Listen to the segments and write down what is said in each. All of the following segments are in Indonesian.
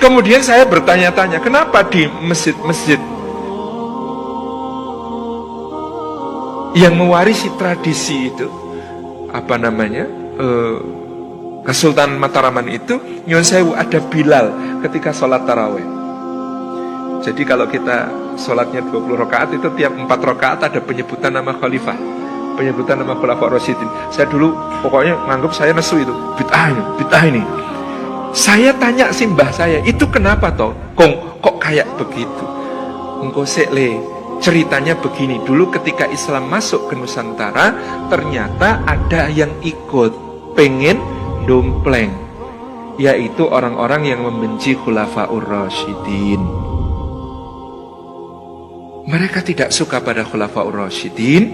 Kemudian saya bertanya-tanya, kenapa di masjid-masjid yang mewarisi tradisi itu, apa namanya, Kesultanan Mataraman itu, nyuwun sewu, ada Bilal ketika sholat taraweh. Jadi kalau kita sholatnya 20 rakaat itu tiap 4 rakaat ada penyebutan nama khalifah, penyebutan nama Khulafaur Rasyidin. Saya dulu pokoknya nganggap saya nesu itu, bid'ah ini. Saya tanya simbah saya, itu kenapa toh? Kok kayak begitu? Engko sekle, ceritanya begini. Dulu ketika Islam masuk ke Nusantara, ternyata ada yang ikut pengen dompleng, yaitu orang-orang yang membenci Khulafaur Rasyidin. Mereka tidak suka pada Khulafaur Rasyidin.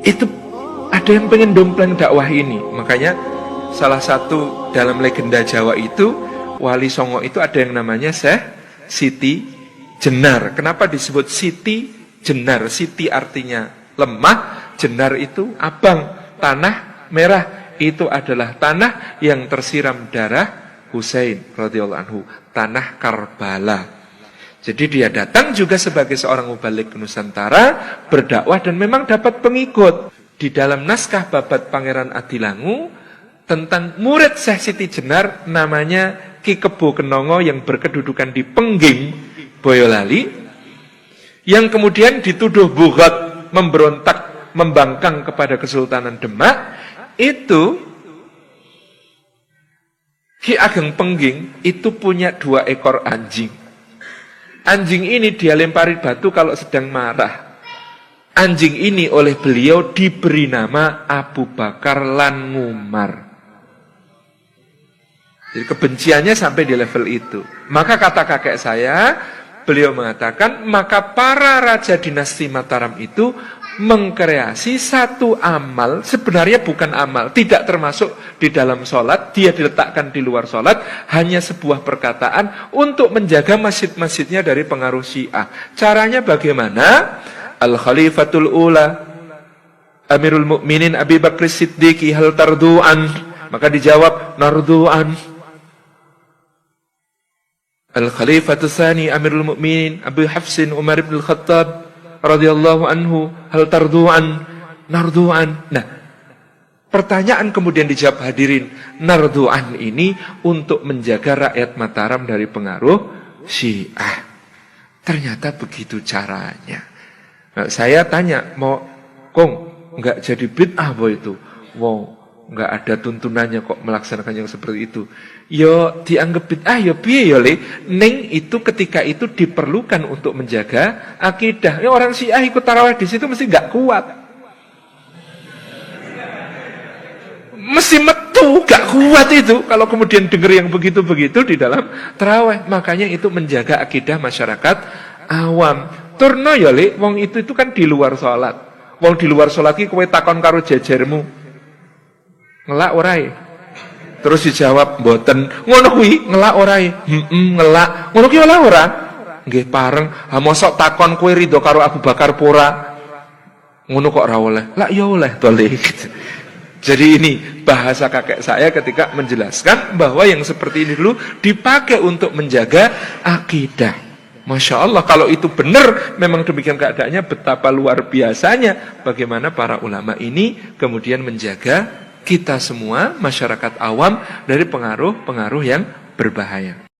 Itu ada yang pengen dompleng dakwah ini. Makanya salah satu dalam legenda Jawa itu, Wali Songo itu ada yang namanya Syekh Siti Jenar. Kenapa disebut Siti Jenar? Siti artinya lemah, Jenar itu abang, tanah merah. Itu adalah tanah yang tersiram darah Husain radhiyallahu anhu, tanah Karbala. Jadi dia datang juga sebagai seorang mubalik ke Nusantara, berdakwah dan memang dapat pengikut. Di dalam naskah Babat Pangeran Adilangu tentang murid Syekh Siti Jenar namanya Ki Kebo Kenongo yang berkedudukan di Pengging, Boyolali, yang kemudian dituduh bughat, memberontak, membangkang kepada Kesultanan Demak. Itu Ki Ageng Pengging itu punya 2 ekor anjing. Anjing ini dia lempari batu kalau sedang marah. Anjing ini oleh beliau diberi nama Abu Bakar lan Ngumar. Jadi kebenciannya sampai di level itu. Maka kata kakek saya, beliau mengatakan, maka para raja dinasti Mataram itu mengkreasi satu amal, sebenarnya bukan amal, tidak termasuk di dalam sholat, dia diletakkan di luar sholat, hanya sebuah perkataan untuk menjaga masjid-masjidnya dari pengaruh Syiah. Caranya bagaimana? Al-Khalifatul Ula Amirul Mukminin Abi Bakr Siddiqi hal tardu'an, maka dijawab nardu'an. Al-Khalifatul Tsani Amirul Mukminin Abu Hafsin Umar ibn Khattab radhiyallahu anhu hal tardu'an, nardu'an. Nah, pertanyaan kemudian dijawab hadirin, nardu'an ini untuk menjaga rakyat Mataram dari pengaruh Syiah. Ternyata begitu caranya. Nah, saya tanya, mau kong enggak jadi bid'ah apa itu? Wow, enggak ada tuntunannya kok melaksanakan yang seperti itu. Yo dianggap bid'ah yo piye yo le? Ning itu ketika itu diperlukan untuk menjaga akidah. Ya, orang Syiah ikut tarawih di situ mesti enggak kuat. Mesti metu, enggak kuat itu kalau kemudian dengar yang begitu-begitu di dalam tarawih. Makanya itu menjaga akidah masyarakat awam. Turno ya le, wong itu kan di luar sholat. Wong di luar sholat ki kowe takon karo jejermu, ngelak orae? Terus dijawab mboten. Ngono kuwi ngelak orae? Ngelak. Ngono ki ora? Nggih pareng. Ha mosok takon kowe rido karo Abu Bakar pura? Ngono kok ora oleh. Lah ya oleh to le. Jadi ini bahasa kakek saya ketika menjelaskan bahwa yang seperti ini dulu dipakai untuk menjaga akidah. Masya Allah, kalau itu benar, memang demikian keadaannya, betapa luar biasanya bagaimana para ulama ini kemudian menjaga kita semua, masyarakat awam, dari pengaruh-pengaruh yang berbahaya.